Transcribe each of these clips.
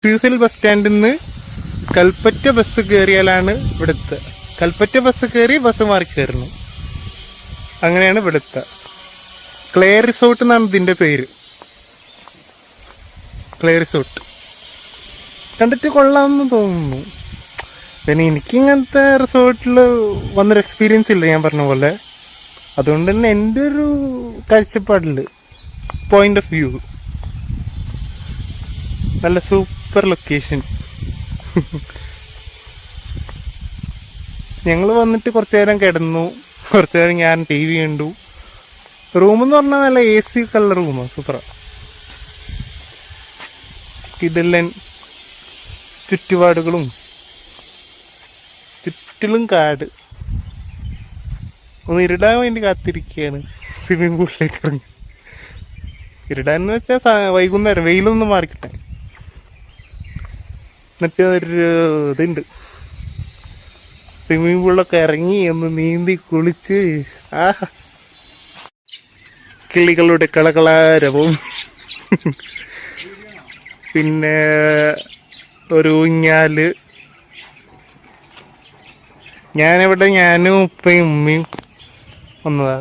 ഫ്യൂസിൽ bus സ്റ്റാൻഡിൽ നിന്ന് Kalpetta bus കയറിയാലാണ് ഇവിടുത്തെ. കൽപ്പറ്റ ബസ് കയറി ബസ് മാറി കയറണം. അങ്ങനെയാണ് ഇവിടുത്തെ. ക്ലേ റിസോർട്ട് എന്നാണ് ഇതിന്റെ പേര്. ക്ലേ റിസോർട്ട് കണ്ടിട്ട് കൊള്ളാമെന്ന് തോന്നുന്നു. പിന്നെ എനിക്ക് ഇങ്ങനത്തെ റിസോർട്ടിൽ വന്നൊരു എക്സ്പീരിയൻസ് ഇല്ല, ഞാൻ പറഞ്ഞ പോലെ. അതുകൊണ്ട് തന്നെ എൻ്റെ ഒരു കാഴ്ചപ്പാടില്, പോയിന്റ് ഓഫ് വ്യൂ, നല്ല സൂപ്പർ ലൊക്കേഷൻ. ഞങ്ങൾ വന്നിട്ട് കുറച്ചു നേരം കിടന്നു, കുറച്ചു നേരം ഞാൻ TV കണ്ടു. റൂമെന്ന് പറഞ്ഞാൽ നല്ല AC കളർ റൂമാണ്, സൂപ്പറാ. കിടിലൻ ചുറ്റുപാടുകളും, ചുറ്റിലും കാട്. ഒന്ന് ഇരുടാൻ വേണ്ടി കാത്തിരിക്കുകയാണ് സ്വിമ്മിംഗ് പൂളിലേക്ക് ഇറങ്ങി. ഇരുടാന്ന് വെച്ചാൽ വൈകുന്നേരം വെയിലൊന്നും മാറിക്കിട്ടെ. എന്നിട്ട് ഒരു ഇതുണ്ട്, സ്വിമ്മിംഗ് പൂളിലൊക്കെ ഇറങ്ങി ഒന്ന് നീന്തി കുളിച്ച് കിളികളുടെ കളകളാരവും പിന്നെ ഒരു ഊഞ്ഞാല്. ഞാനും ഉപ്പയും ഉമ്മയും വന്നതാ.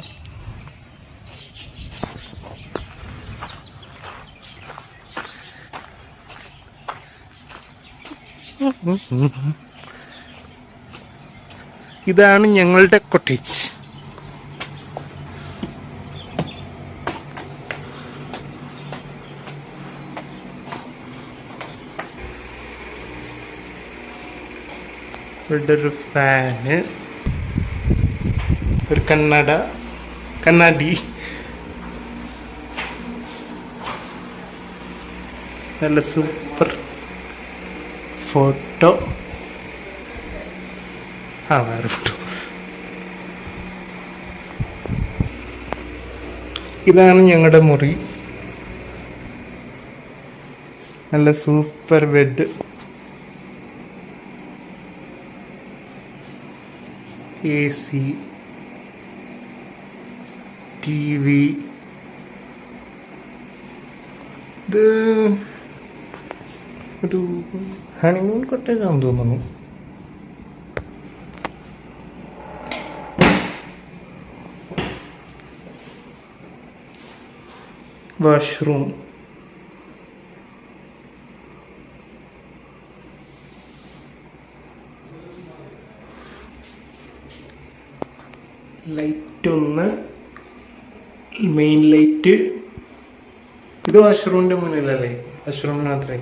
ഇതാണ് ഞങ്ങളുടെ കോട്ടേജ്. ഇവിടെ ഒരു ഫാന്, ഒരു കണ്ണാടി, നല്ല സൂപ്പർ ഫോട്ടോ. വേറെ ഫോട്ടോ. ഇതാണ് ഞങ്ങളുടെ മുറി. നല്ല സൂപ്പർ ബെഡ്, AC, TV. ഇത് ഒരു ഹണിമൂൺ കോട്ടേജാണെന്ന് തോന്നുന്നു. വാഷ്റൂം, ലൈറ്റ് ഒന്ന്, മെയിൻ ലൈറ്റ്. ഇത് വാഷ്റൂമിന്റെ മുന്നിലല്ലേ, വാഷ്റൂമിന് മാത്രമേ.